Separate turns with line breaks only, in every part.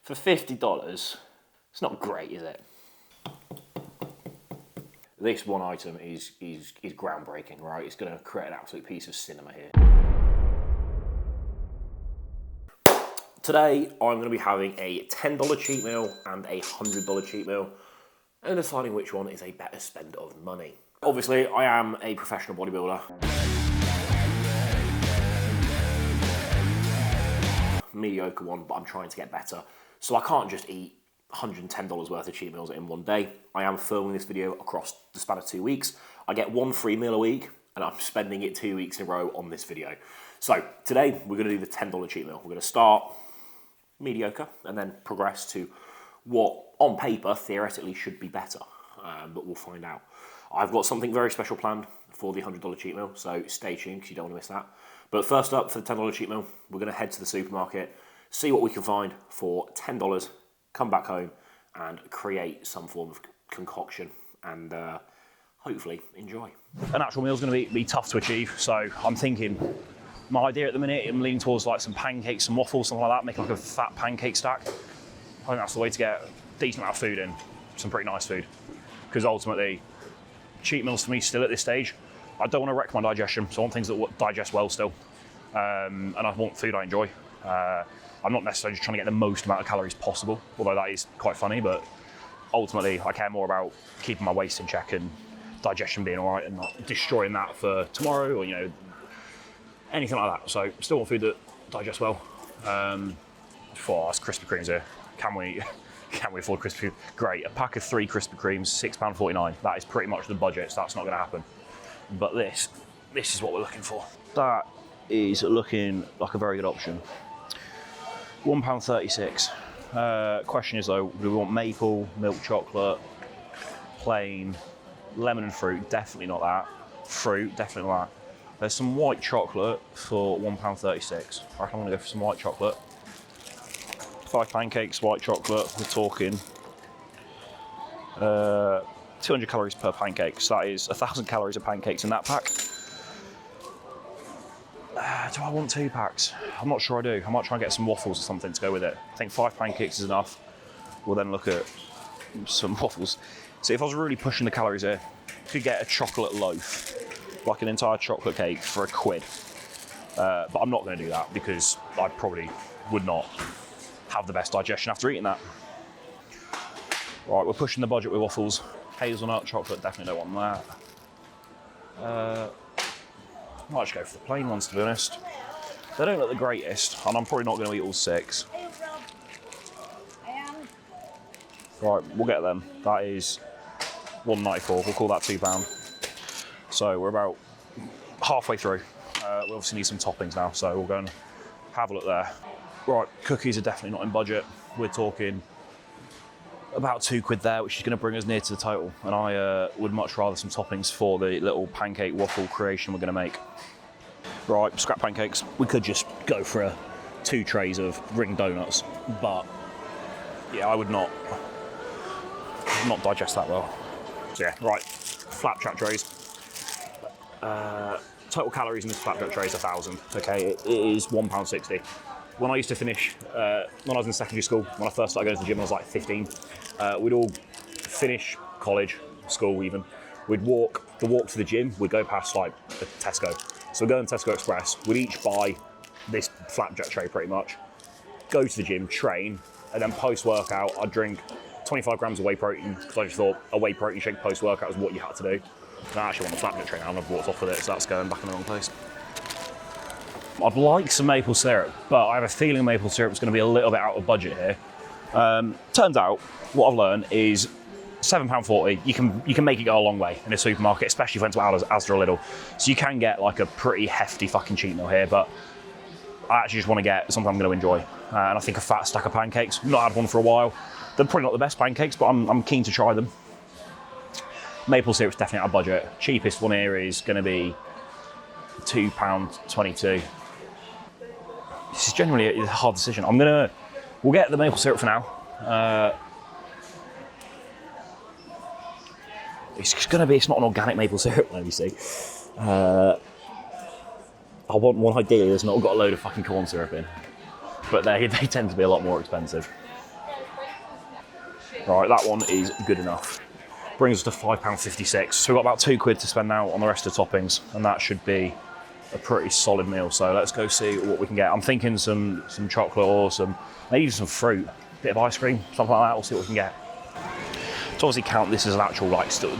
For $50, it's not great, is it? This one item is groundbreaking, right? It's going to create an absolute piece of cinema here. Today, I'm going to be having a $10 cheat meal and a $100 cheat meal, and deciding which one is a better spend of money. Obviously, I am a professional bodybuilder. Mediocre one, but I'm trying to get better. So I can't just eat $110 worth of cheat meals in one day. I am filming this video across the span of 2 weeks. I get one free meal a week, and I'm spending it 2 weeks in a row on this video. So today, we're going to do the $10 cheat meal. We're going to start mediocre and then progress to what, on paper, theoretically should be better. But we'll find out. I've got something very special planned for the $100 cheat meal, so stay tuned because you don't want to miss that. But first up, for the $10 cheat meal, we're going to head to the supermarket, see what we can find for $10, come back home and create some form of concoction and hopefully enjoy.
An actual meal is going to be tough to achieve, so I'm thinking, my idea at the minute, I'm leaning towards like some pancakes, some waffles, something like that, make like a fat pancake stack. I think that's the way to get a decent amount of food in, some pretty nice food. Because ultimately, cheat meals for me still at this stage, I don't want to wreck my digestion, so I want things that digest well still. And I want food I enjoy. I'm not necessarily just trying to get the most amount of calories possible, although that is quite funny, but ultimately I care more about keeping my waist in check and digestion being all right and not destroying that for tomorrow or, you know, anything like that. So still want food that digests well. For us, Krispy Kremes here. Can we afford Krispy Kreme? Great. A pack of 3 Krispy Kremes, £6.49. That is pretty much the budget, so that's not going to happen. But this is what we're looking for. That is looking like a very good option. £1.36. Question is though, do we want maple, milk chocolate, plain, lemon and fruit? Definitely not that. Fruit, definitely not that. There's some white chocolate for £1.36. I reckon I'm gonna go for some white chocolate. 5 pancakes, white chocolate, we're talking 200 calories per pancake. So that is 1,000 calories of pancakes in that pack. Do I want 2 packs? I'm not sure I do. I might try and get some waffles or something to go with it. I think 5 pancakes is enough. We'll then look at some waffles. So if I was really pushing the calories here, I could get a chocolate loaf, like an entire chocolate cake for £1. But I'm not going to do that because I probably would not have the best digestion after eating that. Right, we're pushing the budget with waffles. Hazelnut chocolate, definitely don't want that. I might just go for the plain ones, to be honest. They don't look the greatest, and I'm probably not going to eat all 6. Right, we'll get them. That is £1.94. We'll call that £2. So we're about halfway through. We obviously need some toppings now, so we'll go and have a look there. Right, cookies are definitely not in budget. We're talking about £2 there, which is going to bring us near to the total. And I would much rather some toppings for the little pancake waffle creation we're going to make. Right, scrap pancakes. We could just go for 2 trays of ring donuts, but yeah, I would not digest that well. So yeah, right, flapjack trays. Total calories in this flapjack tray is 1,000. Okay, it is £1.60. When I used to finish, when I was in secondary school, when I first started going to the gym, I was like 15. We'd all finish college, school even. We'd walk to the gym. We'd go past like the Tesco. So we'd go in Tesco Express. We'd each buy this flapjack tray pretty much. Go to the gym, train, and then post-workout, I'd drink 25 grams of whey protein because I just thought a whey protein shake post-workout was what you had to do. And I actually want a flapjack tray now, and I've walked off with it, so that's going back in the wrong place. I'd like some maple syrup, but I have a feeling maple syrup is going to be a little bit out of budget here. Turns out, what I've learned is £7.40, you can make it go a long way in a supermarket, especially if you went to Asda or Lidl. So you can get like a pretty hefty fucking cheat meal here, but I actually just want to get something I'm going to enjoy. And I think a fat stack of pancakes, not had one for a while. They're probably not the best pancakes, but I'm keen to try them. Maple syrup's definitely out of budget. Cheapest one here is going to be £2.22. This is generally a hard decision. We'll get the maple syrup for now. It's not an organic maple syrup, let me see. I want one ideally that's not got a load of fucking corn syrup in. But they tend to be a lot more expensive. Right, that one is good enough. Brings us to £5.56. So we've got about £2 to spend now on the rest of the toppings, and that should be a pretty solid meal. So let's go see what we can get. I'm thinking some chocolate or maybe some fruit, a bit of ice cream, something like that. We'll see what we can get. To obviously count this as an actual still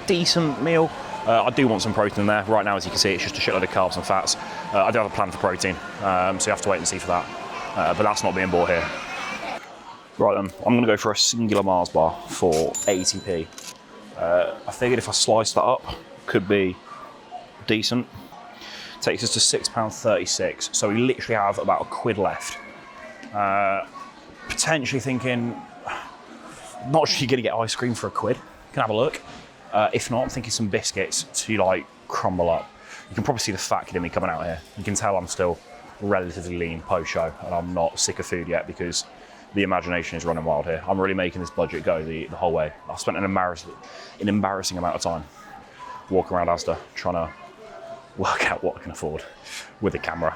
decent meal. I do want some protein in there. Right now, as you can see, it's just a shitload of carbs and fats. I do have a plan for protein, so you have to wait and see for that. But that's not being bought here. Right then, I'm going to go for a singular Mars bar for 80p. I figured if I slice that up, could be decent. Takes us to £6.36, so we literally have about £1 left. Potentially thinking, not sure you're going to get ice cream for £1. Can have a look. If not, I'm thinking some biscuits to crumble up. You can probably see the fat kid in me coming out here. You can tell I'm still relatively lean post-show, and I'm not sick of food yet because the imagination is running wild here. I'm really making this budget go the whole way. I've spent an embarrassing amount of time walking around Asda trying to work out what I can afford with a camera.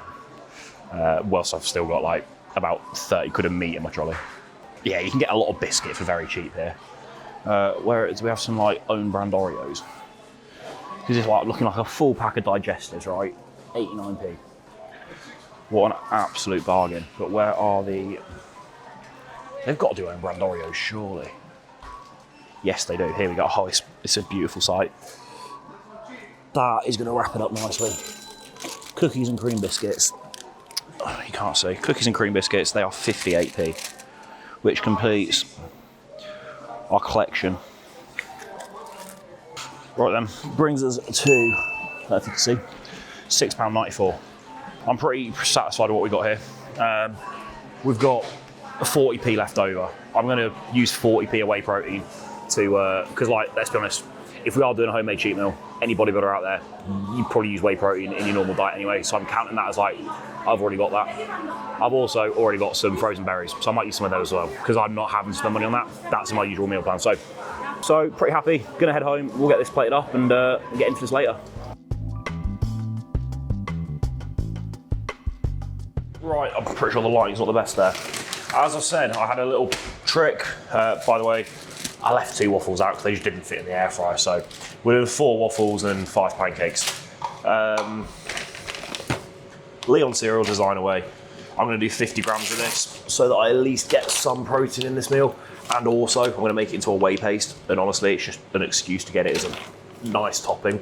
Whilst I've still got about £30 of meat in my trolley. Yeah, you can get a lot of biscuit for very cheap here. Whereas we have some own brand Oreos. This is looking like a full pack of digestives, right? 89p. What an absolute bargain. But where are the... They've got to do own brand Oreos, surely. Yes, they do. Here we go. Oh, it's a beautiful sight. That is going to wrap it up nicely. Cookies and cream biscuits. Oh, you can't see. Cookies and cream biscuits, they are 58p, which completes our collection. Right then, brings us to, I don't know if you can see, £6.94. I'm pretty satisfied with what we've got here. We've got 40p left over. I'm going to use 40p of whey protein to, because let's be honest, if we are doing a homemade cheat meal, any bodybuilder out there, you probably use whey protein in your normal diet anyway, so I'm counting that as I've already got that. I've also already got some frozen berries, so I might use some of those as well, because I'm not having to spend money on that. That's my usual meal plan. So pretty happy. Gonna head home, we'll get this plated up and get into this later. Right, I'm pretty sure the lighting's not the best there. As I said, I had a little trick. By the way, I left 2 waffles out because they just didn't fit in the air fryer. So we're doing 4 waffles and 5 pancakes. Leon cereal design away. I'm going to do 50 grams of this so that I at least get some protein in this meal. And also, I'm going to make it into a whey paste. And honestly, it's just an excuse to get it as a nice topping.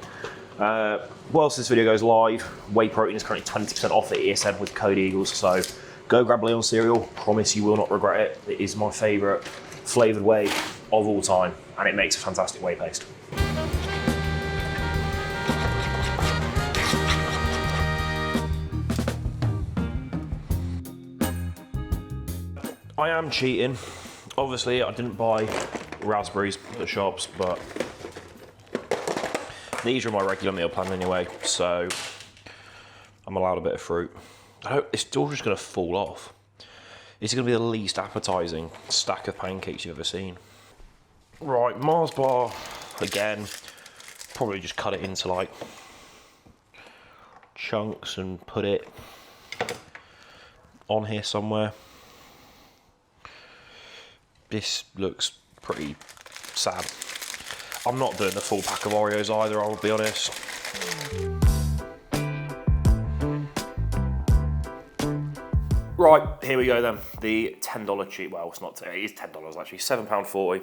Whilst this video goes live, whey protein is currently 20% off at ESN with code EAGLES. So go grab Leon cereal. Promise you will not regret it. It is my favourite flavoured whey of all time, and it makes a fantastic whey paste. I am cheating. Obviously, I didn't buy raspberries at the shops, but these are my regular meal plan anyway, so I'm allowed a bit of fruit. It's still just going to fall off. It's going to be the least appetising stack of pancakes you've ever seen. Right, Mars bar again. Probably just cut it into chunks and put it on here somewhere. This looks pretty sad. I'm not doing the full pack of Oreos either, I'll be honest. Right, here we go then. The $10 cheat, well, it's not, it is $10 actually, £7.40.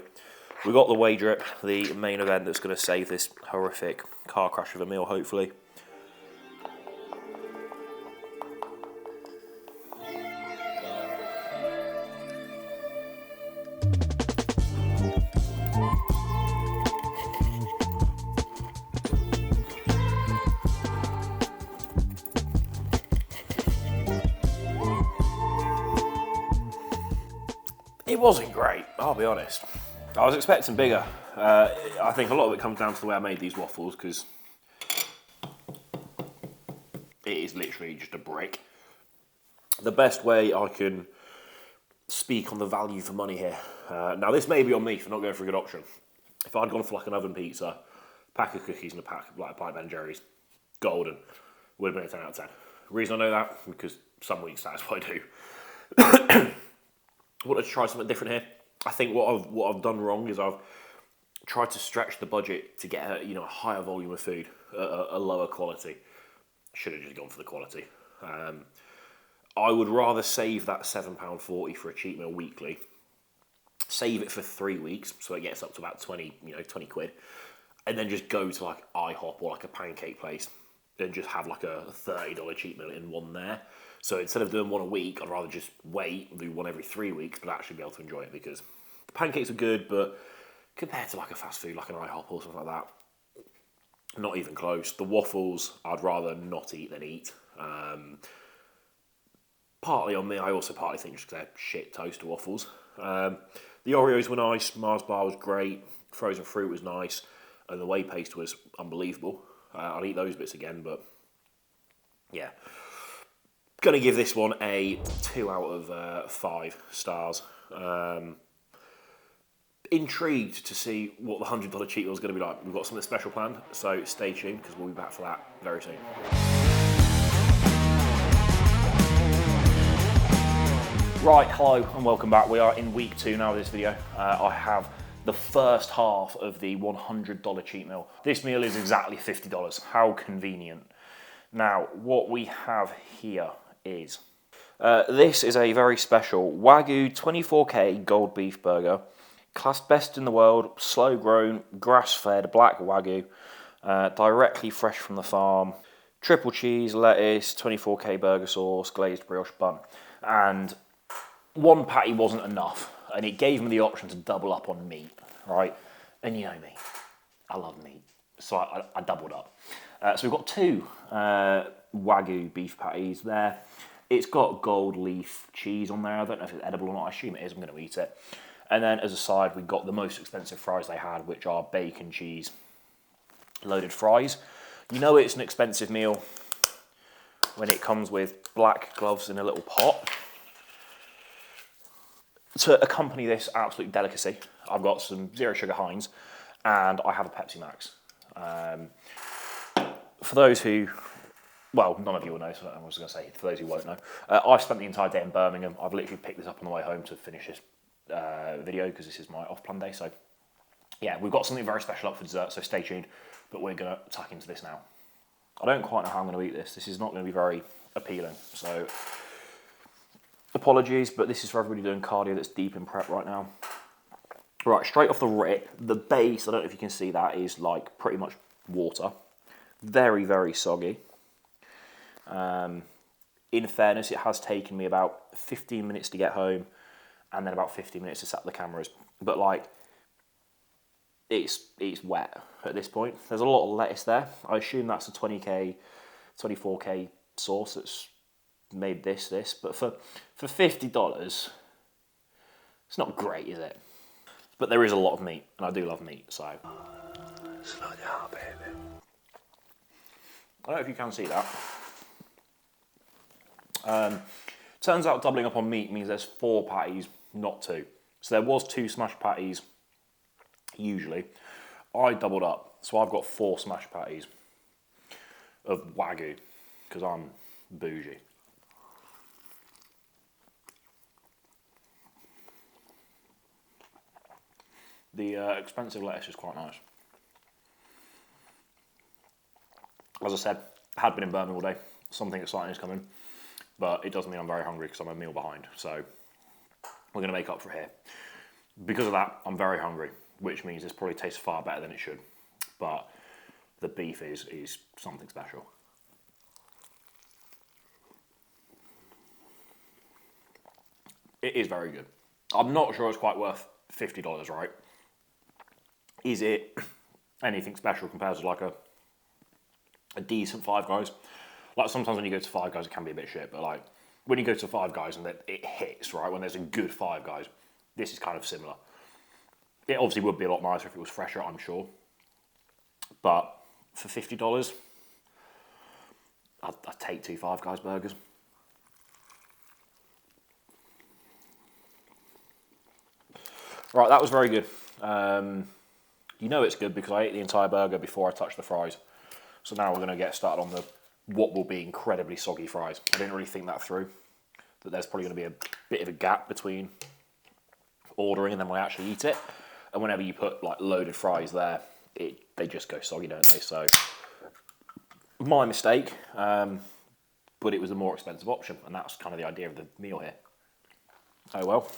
We got the whey drip, the main event that's going to save this horrific car crash of a meal, hopefully. It wasn't great, I'll be honest. I was expecting bigger. I think a lot of it comes down to the way I made these waffles, because it is literally just a brick. The best way I can speak on the value for money here. Now this may be on me for not going for a good option. If I'd gone for an oven pizza, pack of cookies and a pack of a pint of Ben & Jerry's, golden, would have been a 10 out of 10. The reason I know that, because some weeks that's what I do. I wanted to try something different here.
I think what I've done wrong is I've tried to stretch the budget to get a higher volume of food, a lower quality. Should have just gone for the quality. I would rather save that £7.40 for a cheat meal weekly, save it for 3 weeks so it gets up to about 20 quid, and then just go to like IHOP or like a pancake place and just have like a $30 cheat meal in one there. So instead of doing one a week, I'd rather just wait and do one every 3 weeks, but actually be able to enjoy it, because the pancakes are good, but compared to like a fast food like an IHOP or something like that, not even close. The waffles, I'd rather not eat than eat. Partly on me, I also partly think just because they're shit toaster waffles. The Oreos were nice, Mars bar was great, frozen fruit was nice, and the whey paste was unbelievable. I'll eat those bits again, but yeah. Gonna give this one a 2 out of 5 stars. Intrigued to see what the $100 cheat meal is going to be like. We've got something special planned, so stay tuned because we'll be back for that very soon. Right, hello and welcome back. We are in week 2 now of this video. I have the first half of the $100 cheat meal. This meal is exactly $50. How convenient. Now, what we have here is, this is a very special Wagyu 24K gold beef burger, classed best in the world, slow grown, grass fed black Wagyu, directly fresh from the farm, triple cheese, lettuce, 24K burger sauce, glazed brioche bun. And one patty wasn't enough, and it gave me the option to double up on meat, right? And you know me, I love meat, so I doubled up. So we've got 2 Wagyu beef patties there. It's got gold leaf cheese on there. I don't know if it's edible or not. I assume it is. I'm going to eat it. And then as a side, we've got the most expensive fries they had, which are bacon cheese loaded fries. You know it's an expensive meal when it comes with black gloves in a little pot. To accompany this absolute delicacy, I've got some zero sugar Heinz, and I have a Pepsi Max. For those who, well, none of you will know, so I was going to say, for those who won't know, I've spent the entire day in Birmingham. I've literally picked this up on the way home to finish this video because this is my off-plan day. So yeah, we've got something very special up for dessert, so stay tuned, but we're going to tuck into this now. I don't quite know how I'm going to eat this. This is not going to be very appealing, so apologies, but this is for everybody doing cardio that's deep in prep right now. Right, straight off the rip, the base, I don't know if you can see that, is like pretty much water. Very, very soggy. In fairness, it has taken me about 15 minutes to get home, and then about 15 minutes to set up the cameras. But like, it's wet at this point. There's a lot of lettuce there. I assume that's a 24K sauce that's made this, but for $50, it's not great, is it? But there is a lot of meat, and I do love meat, so slow down, baby. I don't know if you can see that. Turns out doubling up on meat means there's 4 patties, not 2. So there was 2 smashed patties usually. I doubled up, so I've got 4 smashed patties of Wagyu because I'm bougie. The expensive lettuce is quite nice. As I said, I had been in Birmingham all day. Something exciting is coming, but it doesn't mean I'm very hungry because I'm a meal behind. So we're going to make up for it here. Because of that, I'm very hungry, which means this probably tastes far better than it should. But the beef is something special. It is very good. I'm not sure it's quite worth $50, right? Is it anything special compared to like a decent Five Guys? Like sometimes when you go to Five Guys it can be a bit shit, but like when you go to Five Guys and it hits, right, when there's a good Five Guys, this is kind of similar. It obviously would be a lot nicer if it was fresher, I'm sure. But for $50, I'd take 2 Five Guys burgers. Right, that was very good. You know it's good because I ate the entire burger before I touched the fries. So now we're going to get started on what will be incredibly soggy fries. I didn't really think that through, that there's probably going to be a bit of a gap between ordering and then when I actually eat it. And whenever you put like loaded fries there, they just go soggy, don't they? So my mistake, but it was a more expensive option, and that's kind of the idea of the meal here. Oh well.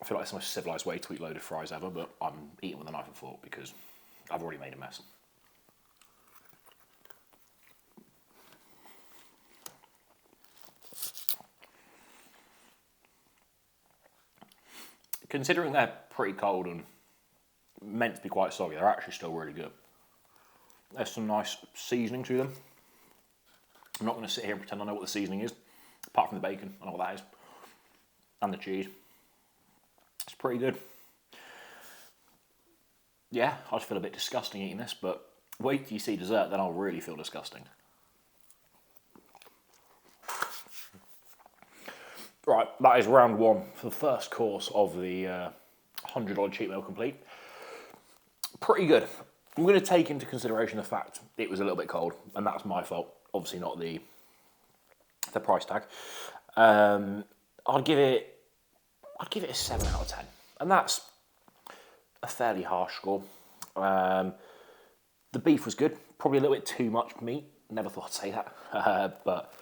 I feel like it's the most civilised way to eat loaded fries ever, but I'm eating with a knife and fork because I've already made a mess. Considering they're pretty cold and meant to be quite soggy, they're actually still really good. There's some nice seasoning to them. I'm not going to sit here and pretend I know what the seasoning is, apart from the bacon, I know what that is, and the cheese. It's pretty good. Yeah, I just feel a bit disgusting eating this, but wait till you see dessert, then I'll really feel disgusting. Right, that is round one for the first course of the $100 cheat meal complete. Pretty good. I'm going to take into consideration the fact it was a little bit cold, and that's my fault. Obviously not the price tag. I'd give it a 7 out of 10, and that's a fairly harsh score. The beef was good, probably a little bit too much meat. Never thought I'd say that, but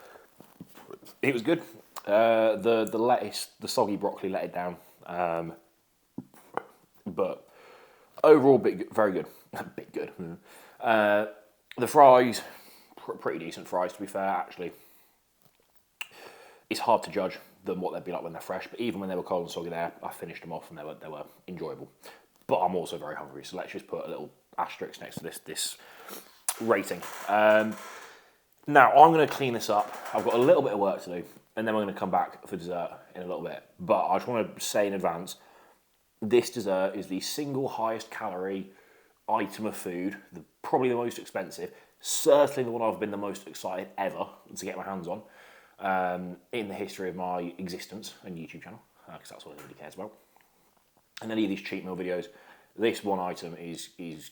it was good. The lettuce, the soggy broccoli let it down, but overall, very good. Bit good. The fries, pretty decent fries to be fair. Actually, it's hard to judge them what they'd be like when they're fresh, but even when they were cold and soggy, there I finished them off and they were enjoyable. But I'm also very hungry, so let's just put a little asterisk next to this rating. Now I'm going to clean this up. I've got a little bit of work to do, and then we're going to come back for dessert in a little bit. But I just want to say in advance, this dessert is the single highest calorie item of food, probably the most expensive, certainly the one I've been the most excited ever to get my hands on in the history of my existence and YouTube channel, because that's what everybody cares about. And any of these cheat meal videos, this one item is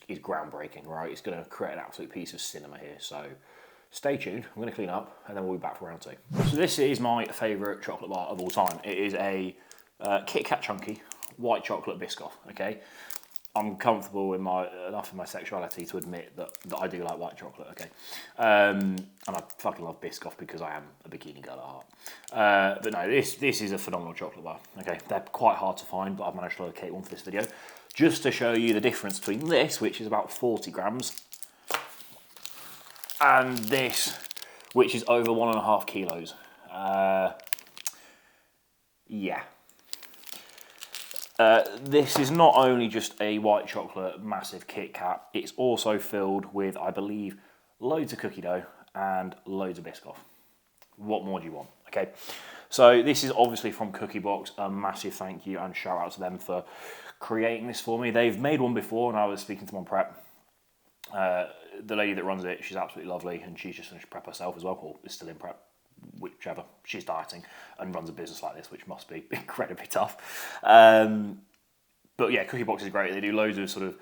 groundbreaking, right? It's going to create an absolute piece of cinema here, so stay tuned. I'm going to clean up, and then we'll be back for round two. So this is my favourite chocolate bar of all time. It is a Kit Kat Chunky white chocolate Biscoff, okay? I'm comfortable enough in my sexuality to admit that I do like white chocolate, okay? And I fucking love Biscoff because I am a bikini girl at heart. But no, this is a phenomenal chocolate bar, okay? They're quite hard to find, but I've managed to locate one for this video. Just to show you the difference between this, which is about 40 grams, and this, which is over 1.5 kilos. Yeah. This is not only just a white chocolate massive Kit Kat, it's also filled with, I believe, loads of cookie dough and loads of Biscoff. What more do you want? Okay, so this is obviously from Cookie Box. A massive thank you and shout out to them for creating this for me. They've made one before, and I was speaking to them on prep. The lady that runs it, she's absolutely lovely, and she's just finished prep herself as well, or is still in prep, whichever. She's dieting and runs a business like this, which must be incredibly tough. But yeah, Cookie Box is great. They do loads of sort of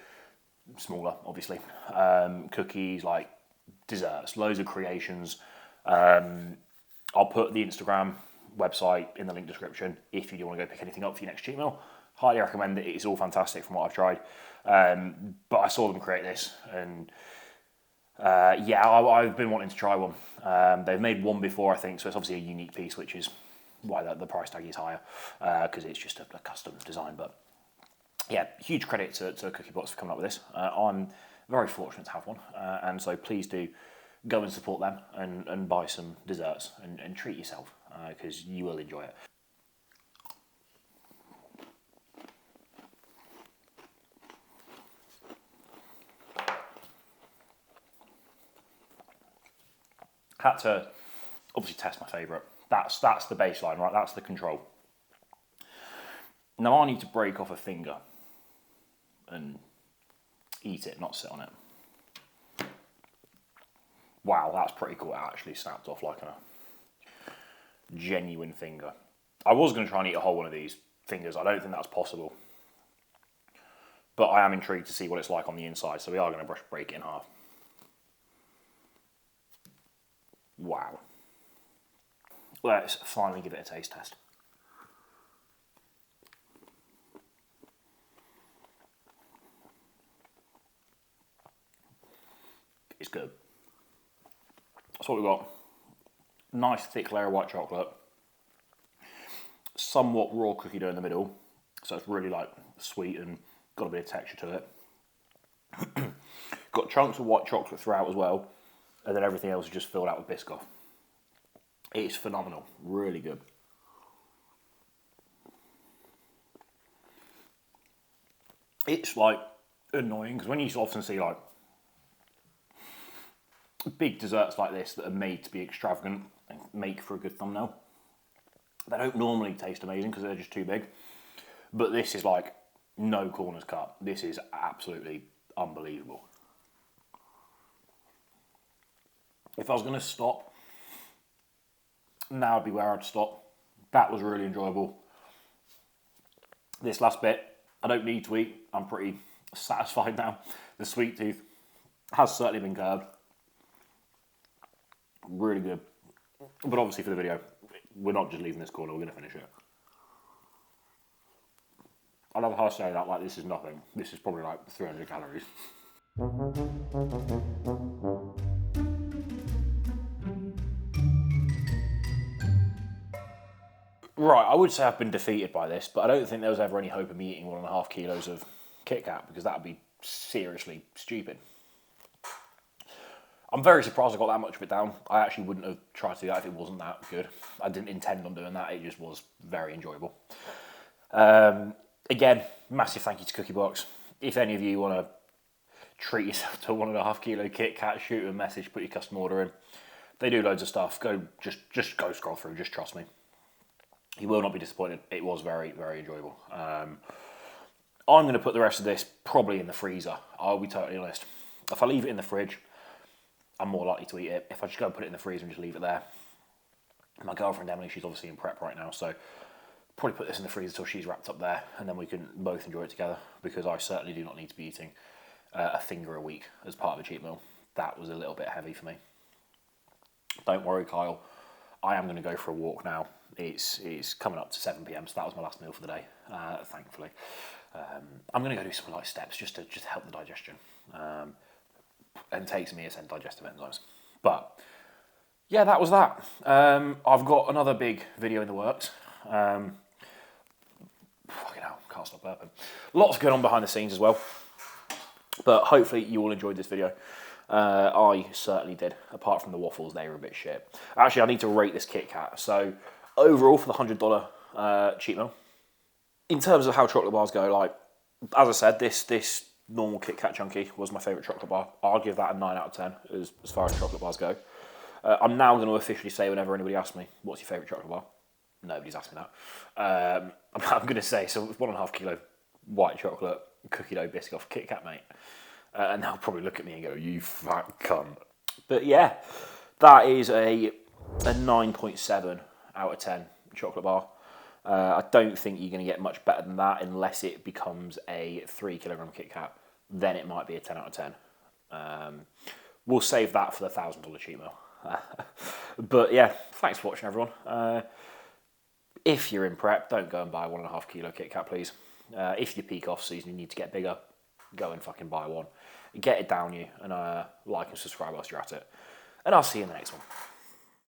smaller, obviously, cookies, like desserts, loads of creations. I'll put the Instagram website in the link description if you do want to go pick anything up for your next cheat meal. Highly recommend it. It's all fantastic from what I've tried. But I saw them create this, and yeah, I've been wanting to try one. They've made one before, I think, so it's obviously a unique piece, which is why the price tag is higher, because it's just a custom design. But yeah, huge credit to Cookie Box for coming up with this. I'm very fortunate to have one, and so please do go and support them and buy some desserts and treat yourself, because you will enjoy it. Had to obviously test my favourite. That's the baseline, right? That's the control. Now I need to break off a finger and eat it, not sit on it. Wow, that's pretty cool. It actually snapped off like a genuine finger. I was going to try and eat a whole one of these fingers. I don't think that's possible. But I am intrigued to see what it's like on the inside, so we are going to break it in half. Wow. Let's finally give it a taste test. It's good. That's what we've got. Nice thick layer of white chocolate. Somewhat raw cookie dough in the middle. So it's really like sweet and got a bit of texture to it. Got chunks of white chocolate throughout as well. And then everything else is just filled out with Biscoff. It's phenomenal. Really good. It's like annoying because when you often see like big desserts like this that are made to be extravagant and make for a good thumbnail, they don't normally taste amazing because they're just too big. But this is like no corners cut. This is absolutely unbelievable. If I was going to stop, now would be where I'd stop. That was really enjoyable. This last bit, I don't need to eat. I'm pretty satisfied now. The sweet tooth has certainly been curbed. Really good. But obviously for the video, we're not just leaving this corner, we're going to finish it. I love how I say that like this is nothing. This is probably like 300 calories. Right, I would say I've been defeated by this, but I don't think there was ever any hope of me eating 1.5 kilos of Kit Kat because that would be seriously stupid. I'm very surprised I got that much of it down. I actually wouldn't have tried to do that if it wasn't that good. I didn't intend on doing that, it just was very enjoyable. Again, massive thank you to Cookie Box. If any of you want to treat yourself to a 1.5 kilo Kit Kat, shoot them a message, put your custom order in. They do loads of stuff. Just go scroll through, just trust me. You will not be disappointed. It was very, very enjoyable. I'm going to put the rest of this probably in the freezer. I'll be totally honest. If I leave it in the fridge, I'm more likely to eat it. If I just go and put it in the freezer and just leave it there. My girlfriend Emily, she's obviously in prep right now, so probably put this in the freezer until she's wrapped up there, and then we can both enjoy it together, because I certainly do not need to be eating a finger a week as part of a cheat meal. That was a little bit heavy for me. Don't worry, Kyle. I am going to go for a walk now. It's coming up to 7 p.m, so that was my last meal for the day, thankfully. I'm going to go do some light steps just to help the digestion and take some ESN digestive enzymes. But yeah, that was that. I've got another big video in the works. Fucking hell, can't stop burping. Lots going on behind the scenes as well. But hopefully you all enjoyed this video. I certainly did, apart from the waffles, they were a bit shit. Actually, I need to rate this Kit Kat. So overall, for the $100 cheat meal, in terms of how chocolate bars go, like, as I said, this normal Kit Kat Chunky was my favourite chocolate bar. I'll give that a 9 out of 10 as far as chocolate bars go. I'm now going to officially say, whenever anybody asks me, what's your favourite chocolate bar? Nobody's asked me that. I'm going to say, so 1.5 kilo white chocolate, cookie dough Biscoff Kit Kat, mate. And they'll probably look at me and go, you fat cunt. But yeah, that is a 9.7 out of 10 chocolate bar. I don't think you're going to get much better than that unless it becomes a 3 kilogram Kit Kat. Then it might be a 10 out of 10. We'll save that for the $1,000 cheat meal. But yeah, thanks for watching, everyone. If you're in prep, don't go and buy a 1.5 kilo Kit Kat, please. If you're peak off season, you need to get bigger, go and fucking buy one. Get it down you, and like and subscribe whilst you're at it. And I'll see you in the next one.